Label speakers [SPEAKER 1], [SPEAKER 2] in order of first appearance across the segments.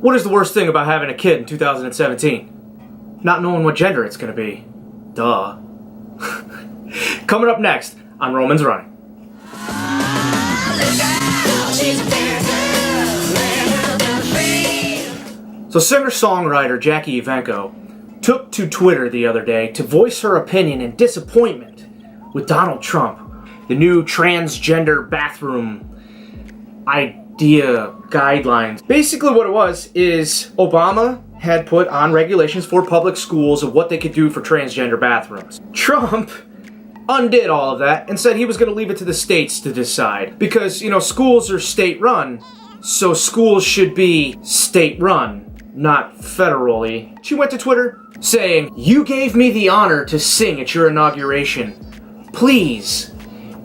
[SPEAKER 1] What is the worst thing about having a kid in 2017? Not knowing what gender it's going to be. Duh. Coming up next on Roman's Running. So singer-songwriter Jackie Evancho took to Twitter the other day to voice her opinion and disappointment with Donald Trump, the new transgender bathroom idea guidelines. Basically what it was is Obama had put on regulations for public schools of what they could do for transgender bathrooms. Trump undid all of that and said he was going to leave it to the states to decide because, schools are state-run, so schools should be state-run, not federally. She went to Twitter saying, "You gave me the honor to sing at your inauguration. Please,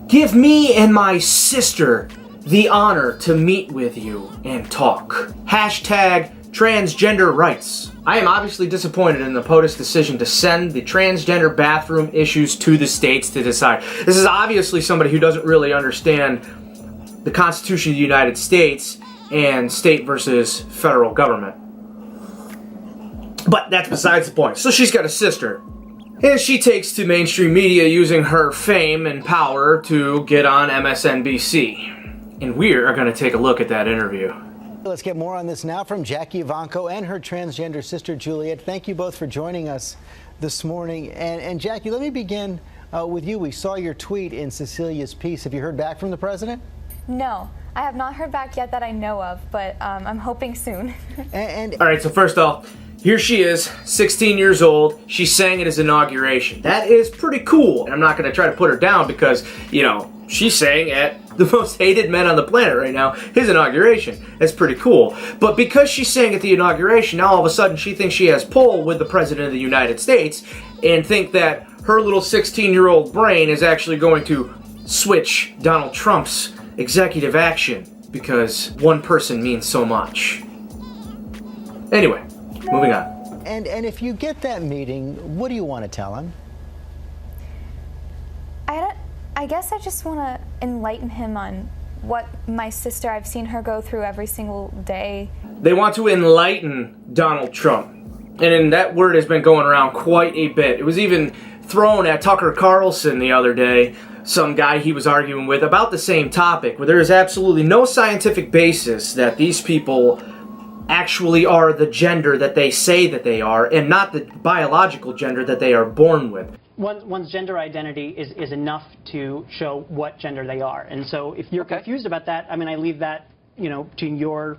[SPEAKER 1] give me and my sister the honor to meet with you and talk. Hashtag transgender rights." I am obviously disappointed in the POTUS decision to send the transgender bathroom issues to the states to decide. This is obviously somebody who doesn't really understand the Constitution of the United States and state versus federal government. But that's besides the point. So she's got a sister. And she takes to mainstream media using her fame and power to get on MSNBC. And we are going to take a look at that interview.
[SPEAKER 2] Let's get more on this now from Jackie Evancho and her transgender sister Juliet. Thank you both for joining us this morning. And Jackie, let me begin with you. We saw your tweet in Cecilia's piece. Have you heard back from the president?
[SPEAKER 3] No, I have not heard back yet that I know of, but I'm hoping soon.
[SPEAKER 1] All right, so first off, here she is, 16 years old. She sang at his inauguration. That is pretty cool. And I'm not going to try to put her down because, she sang at the most hated man on the planet right now, his inauguration. That's pretty cool. But because she sang at the inauguration, now all of a sudden she thinks she has pull with the President of the United States and think that her little 16-year-old brain is actually going to switch Donald Trump's executive action because one person means so much. Anyway, moving on.
[SPEAKER 2] And if you get that meeting, what do you want to tell him?
[SPEAKER 3] I guess I just want to enlighten him on what my sister, I've seen her go through every single day.
[SPEAKER 1] They want to enlighten Donald Trump. And that word has been going around quite a bit. It was even thrown at Tucker Carlson the other day, some guy he was arguing with about the same topic, where there is absolutely no scientific basis that these people actually are the gender that they say that they are and not the biological gender that they are born with.
[SPEAKER 4] One's gender identity is enough to show what gender they are. And so if you're confused about that, I leave that, to your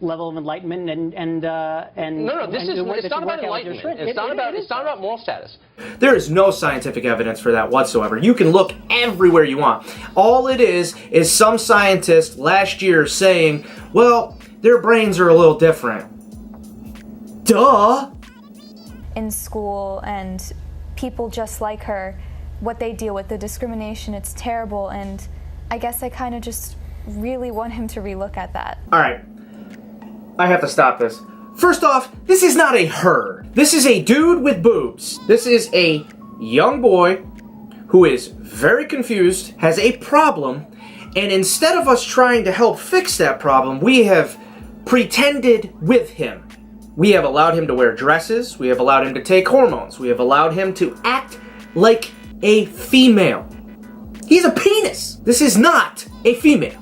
[SPEAKER 4] level of enlightenment and
[SPEAKER 5] No, it's not about enlightenment. It's not about moral status.
[SPEAKER 1] There is no scientific evidence for that whatsoever. You can look everywhere you want. All it is some scientist last year saying, well, their brains are a little different. Duh!
[SPEAKER 3] In school and people just like her, what they deal with, the discrimination, it's terrible, and I guess I kind of just really want him to relook at that.
[SPEAKER 1] All right. I have to stop this. First off, this is not a her. This is a dude with boobs. This is a young boy who is very confused, has a problem, and instead of us trying to help fix that problem, we have pretended with him. We have allowed him to wear dresses. We have allowed him to take hormones. We have allowed him to act like a female. He's a penis. This is not a female.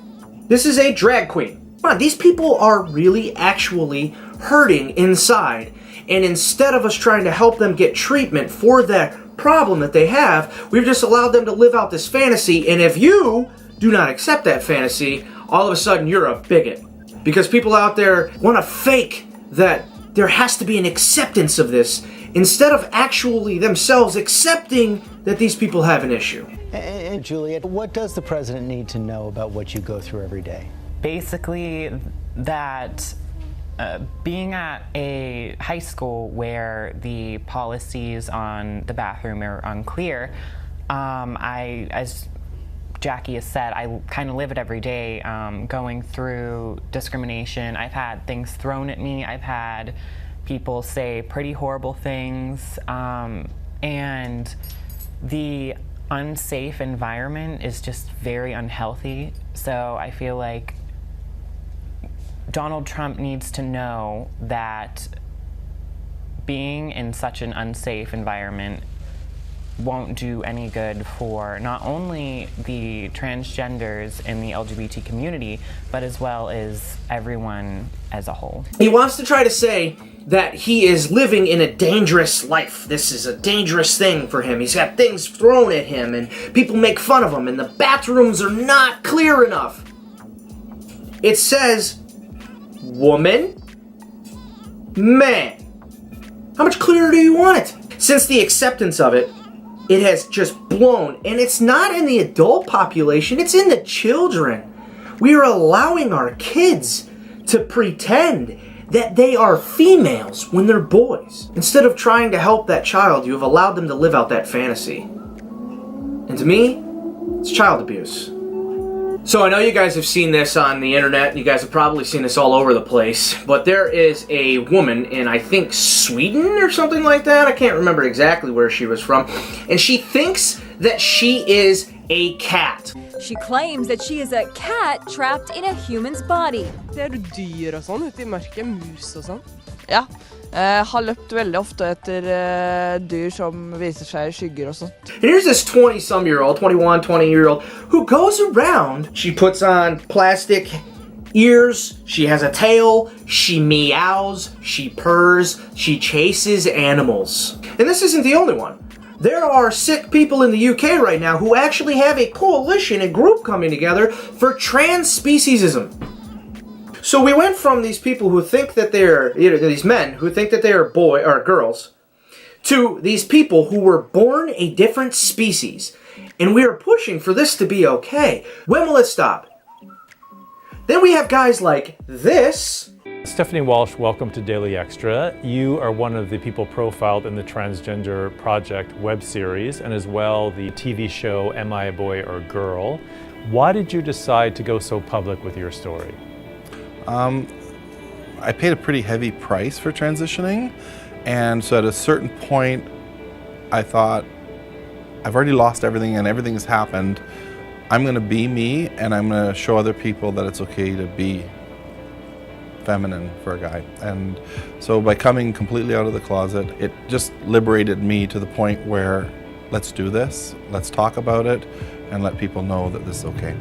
[SPEAKER 1] This is a drag queen. Come on, these people are really actually hurting inside. And instead of us trying to help them get treatment for that problem that they have, we've just allowed them to live out this fantasy. And if you do not accept that fantasy, all of a sudden you're a bigot. Because people out there want to fake that there has to be an acceptance of this instead of actually themselves accepting that these people have an issue.
[SPEAKER 2] And Juliet, what does the president need to know about what you go through every day?
[SPEAKER 6] Basically, that being at a high school where the policies on the bathroom are unclear, as Jackie has said, I kind of live it every day, going through discrimination. I've had things thrown at me. I've had people say pretty horrible things. And the unsafe environment is just very unhealthy. So I feel like Donald Trump needs to know that being in such an unsafe environment won't do any good for not only the transgenders in the LGBT community, but as well as everyone as a whole.
[SPEAKER 1] He wants to try to say that he is living in a dangerous life. This is a dangerous thing for him. He's got things thrown at him, and people make fun of him, and the bathrooms are not clear enough. It says, woman, man. How much clearer do you want it? Since the acceptance of it, it has just blown, and it's not in the adult population, it's in the children. We are allowing our kids to pretend that they are females when they're boys. Instead of trying to help that child, you have allowed them to live out that fantasy. And to me, it's child abuse. So I know you guys have seen this on the internet, you guys have probably seen this all over the place, but there is a woman in, I think, Sweden or something like that, I can't remember exactly where she was from, and she thinks that she is a cat.
[SPEAKER 7] She claims that she is a cat trapped in a human's body.
[SPEAKER 8] Ser du dyr og sånn ute I mørket, mus og sånn? Ja, har løpt veldig ofte etter dyr som viser seg I skygger og sånt.
[SPEAKER 1] And here's this 20-some-year-old, 21, 20-year-old, who goes around, she puts on plastic ears, she has a tail, she meows, she purrs, she chases animals. And this isn't the only one. There are sick people in the UK right now who actually have a coalition, a group coming together for trans speciesism. So we went from these people who think that they're, these men who think that they are boy or girls, to these people who were born a different species. And we are pushing for this to be okay. When will it stop? Then we have guys like this.
[SPEAKER 9] Stephanie Walsh, welcome to Daily Extra. You are one of the people profiled in the Transgender Project web series and as well the TV show Am I a Boy or Girl? Why did you decide to go so public with your story?
[SPEAKER 10] I paid a pretty heavy price for transitioning, and so at a certain point I thought, I've already lost everything and everything has happened. I'm going to be me, and I'm going to show other people that it's okay to be feminine for a guy. And so by coming completely out of the closet, it just liberated me to the point where let's do this, let's talk about it, and let people know that this is okay.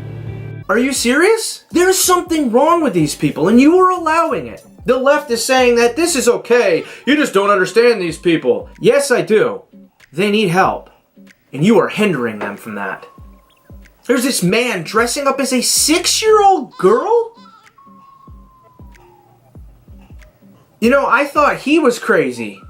[SPEAKER 1] Are you serious? There's something wrong with these people, and you are allowing it. The left is saying that this is okay. You just don't understand these people. Yes, I do. They need help, and you are hindering them from that. There's this man dressing up as a 6-year-old girl? You know, I thought he was crazy.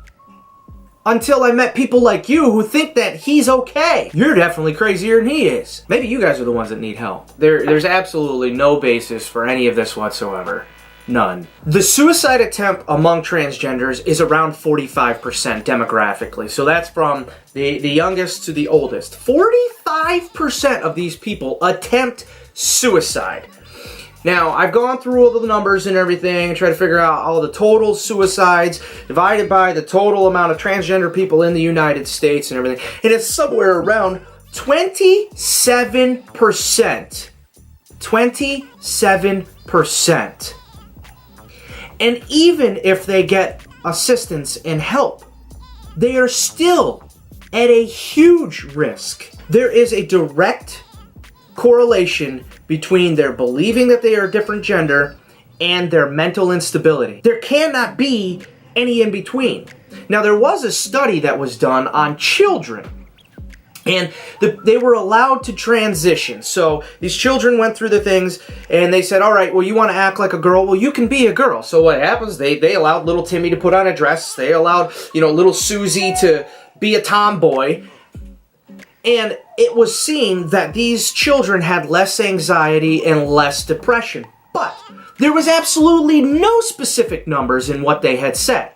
[SPEAKER 1] Until I met people like you who think that he's okay. You're definitely crazier than he is. Maybe you guys are the ones that need help. There's absolutely no basis for any of this whatsoever. None. The suicide attempt among transgenders is around 45% demographically. So that's from the youngest to the oldest. 45% of these people attempt suicide. Now, I've gone through all the numbers and everything and tried to figure out all the total suicides divided by the total amount of transgender people in the United States and everything. And it's somewhere around 27%. 27%. And even if they get assistance and help, they are still at a huge risk. There is a direct correlation between their believing that they are a different gender and their mental instability. There cannot be any in between. Now, there was a study that was done on children, and they were allowed to transition. So these children went through the things, and they said, all right, well, you want to act like a girl? Well, you can be a girl. So what happens, they allowed little Timmy to put on a dress. They allowed, little Susie to be a tomboy. And it was seen that these children had less anxiety and less depression. But there was absolutely no specific numbers in what they had said.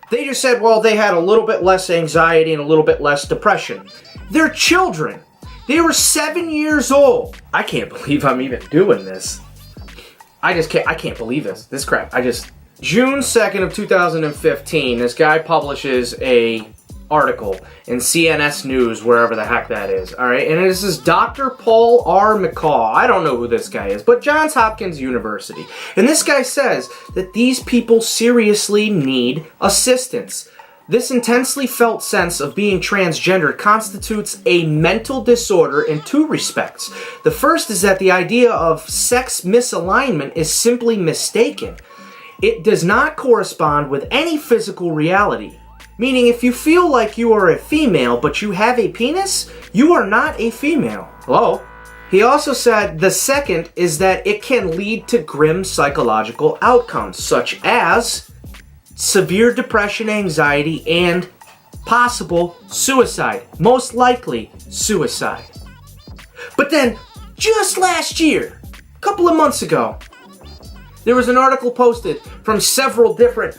[SPEAKER 1] They just said, well, they had a little bit less anxiety and a little bit less depression. They're children. They were 7 years old. I can't believe I'm even doing this. I can't believe this crap. June 2nd of 2015, this guy publishes a article in CNS News, wherever the heck that is, all right? And this is Dr. Paul R. McCall. I don't know who this guy is, but Johns Hopkins University. And this guy says that these people seriously need assistance. This intensely felt sense of being transgender constitutes a mental disorder in two respects. The first is that the idea of sex misalignment is simply mistaken. It does not correspond with any physical reality. Meaning, if you feel like you are a female but you have a penis, you are not a female. Hello? He also said the second is that it can lead to grim psychological outcomes, such as severe depression, anxiety, and possible suicide. Most likely, suicide. But then, just last year, a couple of months ago, there was an article posted from several different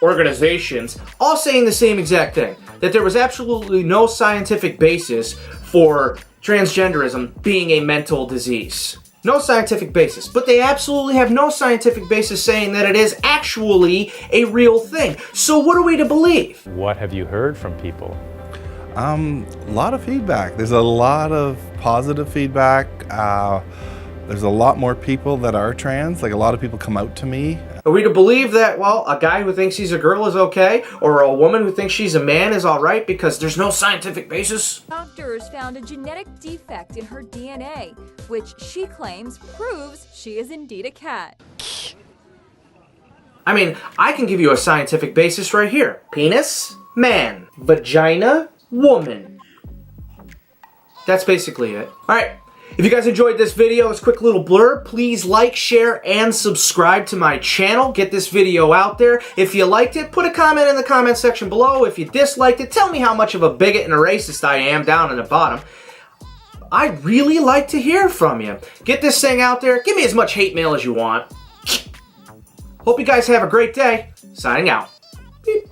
[SPEAKER 1] organizations, all saying the same exact thing, that there was absolutely no scientific basis for transgenderism being a mental disease. No scientific basis. But they absolutely have no scientific basis saying that it is actually a real thing. So what are we to believe?
[SPEAKER 9] What have you heard from people?
[SPEAKER 10] A lot of feedback. There's a lot of positive feedback. There's a lot more people that are trans. Like, a lot of people come out to me.
[SPEAKER 1] Are we to believe that, well, a guy who thinks he's a girl is okay, or a woman who thinks she's a man is all right because there's no scientific basis?
[SPEAKER 7] Doctors found a genetic defect in her DNA, which she claims proves she is indeed a cat.
[SPEAKER 1] I mean, I can give you a scientific basis right here. Penis, man. Vagina, woman. That's basically it. All right. If you guys enjoyed this video, this quick little blurb, please like, share, and subscribe to my channel. Get this video out there. If you liked it, put a comment in the comment section below. If you disliked it, tell me how much of a bigot and a racist I am down in the bottom. I'd really like to hear from you. Get this thing out there. Give me as much hate mail as you want. Hope you guys have a great day. Signing out. Beep.